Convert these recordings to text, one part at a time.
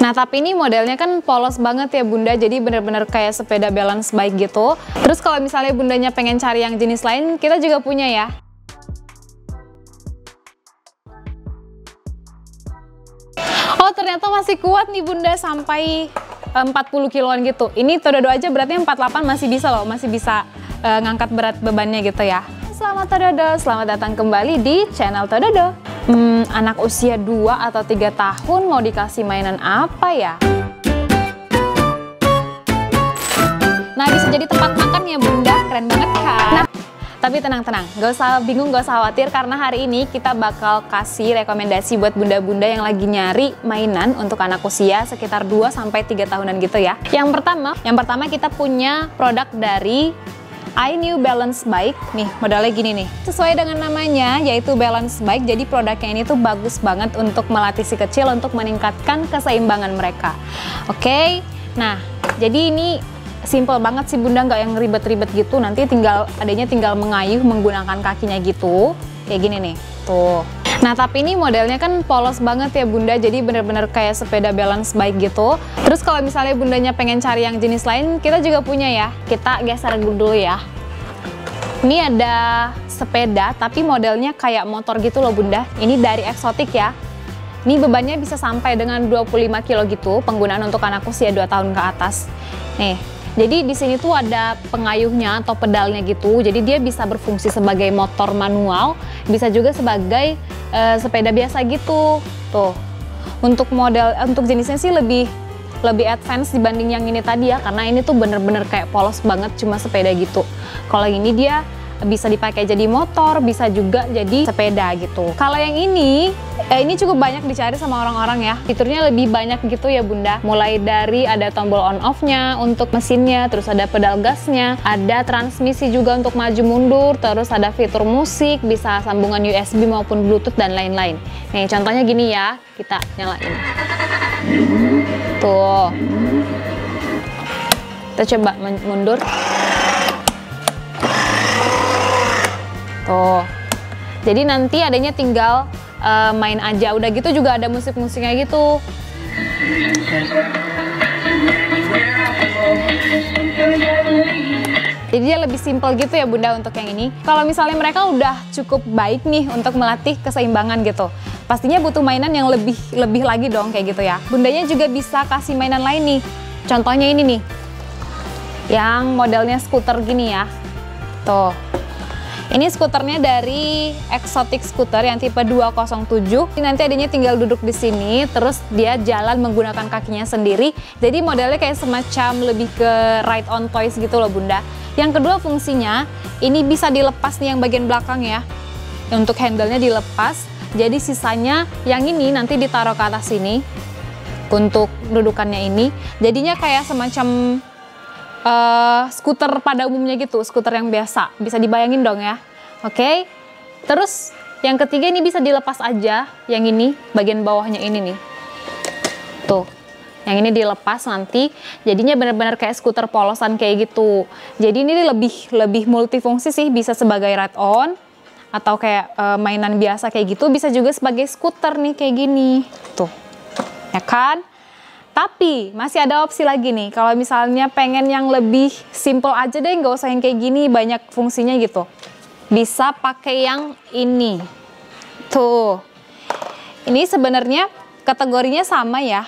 Nah, tapi ini modelnya kan polos banget ya Bunda, jadi bener-bener kayak sepeda balance bike gitu. Terus kalau misalnya Bundanya pengen cari yang jenis lain, kita juga punya ya. Oh, ternyata masih kuat nih Bunda, sampai 40 kiloan gitu. Ini Tododo aja beratnya 48 masih bisa loh, masih bisa ngangkat berat bebannya gitu ya. Selamat Tododo, selamat datang kembali di channel Tododo. Anak usia 2 atau 3 tahun mau dikasih mainan apa ya? Nah, bisa jadi tempat makan ya Bunda, keren banget kan? Nah, tapi tenang-tenang, gak usah bingung, gak usah khawatir, karena hari ini kita bakal kasih rekomendasi buat bunda-bunda yang lagi nyari mainan untuk anak usia sekitar 2-3 tahunan gitu ya. Yang pertama kita punya produk dari iNew Balance Bike. Nih, modelnya gini nih. Sesuai dengan namanya, yaitu Balance Bike, jadi produknya ini tuh bagus banget untuk melatih si kecil untuk meningkatkan keseimbangan mereka. Oke, nah, jadi ini simple banget sih Bunda, nggak yang ribet-ribet gitu. Nanti adanya tinggal mengayuh menggunakan kakinya gitu. Kayak gini nih, tuh. Nah, tapi ini modelnya kan polos banget ya Bunda, jadi bener-bener kayak sepeda balance bike gitu. Terus kalau misalnya Bundanya pengen cari yang jenis lain, kita juga punya ya. Kita geser dulu ya. Ini ada sepeda, tapi modelnya kayak motor gitu loh Bunda. Ini dari Exotic ya. Ini bebannya bisa sampai dengan 25 kilo gitu, penggunaan untuk anak usia 2 tahun ke atas. Nih, jadi di sini tuh ada pengayuhnya atau pedalnya gitu. Jadi dia bisa berfungsi sebagai motor manual, bisa juga sebagai sepeda biasa gitu. Tuh. Untuk jenisnya sih lebih advance dibanding yang ini tadi ya, karena ini tuh bener-bener kayak polos banget, cuma sepeda gitu. Kalau ini dia bisa dipakai jadi motor, bisa juga jadi sepeda gitu. Kalau yang ini cukup banyak dicari sama orang-orang ya. Fiturnya lebih banyak gitu ya Bunda. Mulai dari ada tombol on off-nya untuk mesinnya, terus ada pedal gasnya, ada transmisi juga untuk maju mundur, terus ada fitur musik, bisa sambungan USB maupun Bluetooth dan lain-lain. Nih contohnya gini ya, kita nyalain. Tuh. Kita coba mundur. Tuh. Jadi nanti adanya tinggal main aja, udah gitu juga ada musik-musiknya gitu. Jadi dia lebih simple gitu ya Bunda untuk yang ini. Kalau misalnya mereka udah cukup baik nih untuk melatih keseimbangan gitu, pastinya butuh mainan yang lebih lagi dong kayak gitu ya. Bundanya juga bisa kasih mainan lain nih. Contohnya ini nih, yang modelnya skuter gini ya. Tuh. Ini skuternya dari Exotic Scooter yang tipe 207. Nanti adanya tinggal duduk di sini, terus dia jalan menggunakan kakinya sendiri. Jadi modelnya kayak semacam lebih ke ride on toys gitu loh Bunda. Yang kedua fungsinya, ini bisa dilepas nih yang bagian belakang ya. Untuk handle-nya dilepas, jadi sisanya yang ini nanti ditaruh ke atas sini. Untuk dudukannya ini, jadinya kayak semacam skuter pada umumnya gitu, skuter yang biasa, bisa dibayangin dong ya. Oke, terus yang ketiga ini bisa dilepas aja, yang ini bagian bawahnya ini nih, tuh, yang ini dilepas nanti, jadinya benar-benar kayak skuter polosan kayak gitu. Jadi ini lebih multifungsi sih, bisa sebagai ride on atau kayak mainan biasa kayak gitu, bisa juga sebagai skuter nih kayak gini, tuh, ya kan? Tapi masih ada opsi lagi nih, kalau misalnya pengen yang lebih simple aja deh, nggak usah yang kayak gini, banyak fungsinya gitu. Bisa pakai yang ini. Tuh. Ini sebenarnya kategorinya sama ya,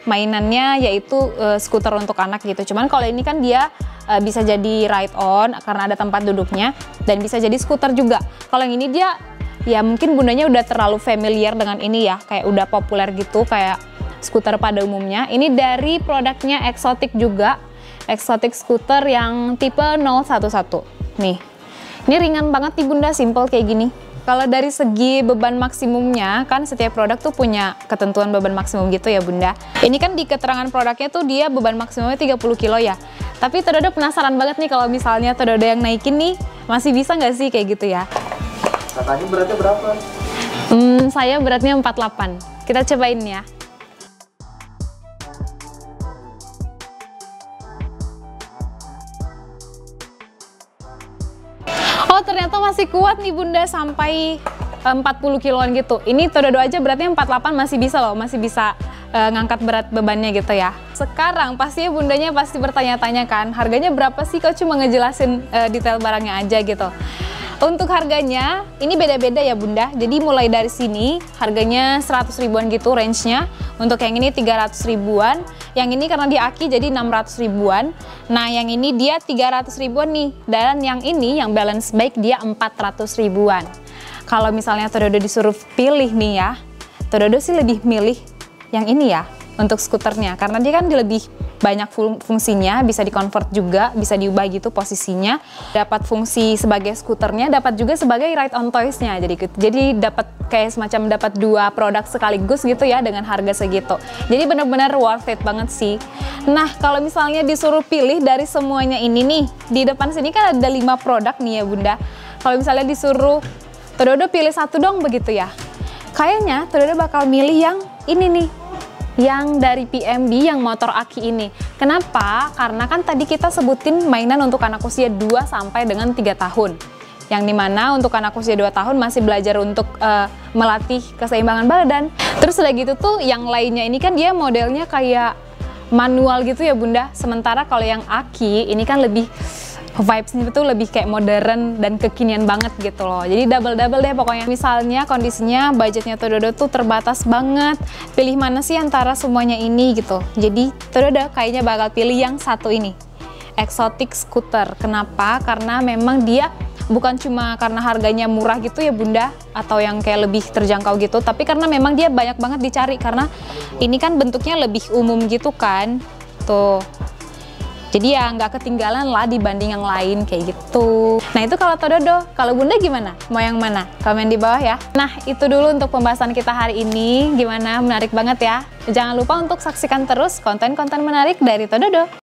mainannya yaitu skuter untuk anak gitu. Cuman kalau ini kan dia bisa jadi ride on karena ada tempat duduknya, dan bisa jadi skuter juga. Kalau yang ini dia, ya mungkin Bundanya udah terlalu familiar dengan ini ya, kayak udah populer gitu, kayak skuter pada umumnya. Ini dari produknya Exotic juga, Exotic Scooter yang tipe 011. Nih, ini ringan banget nih Bunda, simple kayak gini. Kalau dari segi beban maksimumnya, kan setiap produk tuh punya ketentuan beban maksimum gitu ya Bunda. Ini kan di keterangan produknya tuh dia beban maksimumnya 30 kilo ya. Tapi Tododo penasaran banget nih kalau misalnya Tododo yang naikin nih, masih bisa nggak sih kayak gitu ya? Katanya beratnya berapa? Saya beratnya 48. Kita cobain ya. Oh, ternyata masih kuat nih Bunda, sampai 40 kiloan gitu. Ini Tododo aja beratnya 48 masih bisa loh, masih bisa ngangkat berat bebannya gitu ya. Sekarang pastinya bundanya pasti bertanya-tanya kan, harganya berapa sih, kok cuma ngejelasin detail barangnya aja gitu. Untuk harganya ini beda-beda ya bunda, jadi mulai dari sini harganya 100 ribuan gitu range-nya. Untuk yang ini 300 ribuan, yang ini karena dia aki jadi 600 ribuan. Nah yang ini dia 300 ribuan nih, dan yang ini yang balance bike dia 400 ribuan. Kalau misalnya Tododo disuruh pilih nih ya, Tododo sih lebih milih yang ini ya untuk skuternya, karena dia kan lebih banyak fungsinya, bisa di-convert juga, bisa diubah gitu posisinya, dapat fungsi sebagai skuternya, dapat juga sebagai ride on toys-nya. Jadi dapat kayak semacam dapat dua produk sekaligus gitu ya dengan harga segitu. Jadi benar-benar worth it banget sih. Nah, kalau misalnya disuruh pilih dari semuanya ini nih, di depan sini kan ada 5 produk nih ya Bunda. Kalau misalnya disuruh Tododo pilih satu dong begitu ya, kayaknya Tododo bakal milih yang ini nih, yang dari PMB yang motor aki ini. Kenapa? Karena kan tadi kita sebutin mainan untuk anak usia 2 sampai dengan 3 tahun. Yang dimana untuk anak usia 2 tahun masih belajar untuk melatih keseimbangan badan. Terus udah gitu tuh yang lainnya ini kan dia modelnya kayak manual gitu ya Bunda. Sementara kalau yang aki ini kan lebih vibes-nya tuh lebih kayak modern dan kekinian banget gitu loh. Jadi double-double deh pokoknya. Misalnya kondisinya budgetnya Tododo tuh terbatas banget, pilih mana sih antara semuanya ini gitu. Jadi Tododo kayaknya bakal pilih yang satu ini, Exotic Scooter. Kenapa? Karena memang dia bukan cuma karena harganya murah gitu ya Bunda, atau yang kayak lebih terjangkau gitu, tapi karena memang dia banyak banget dicari, karena ini kan bentuknya lebih umum gitu kan, tuh. Jadi ya nggak ketinggalan lah dibanding yang lain kayak gitu. Nah itu kalau Tododo, kalau Bunda gimana? Mau yang mana? Komen di bawah ya. Nah itu dulu untuk pembahasan kita hari ini. Gimana? Menarik banget ya? Jangan lupa untuk saksikan terus konten-konten menarik dari Tododo.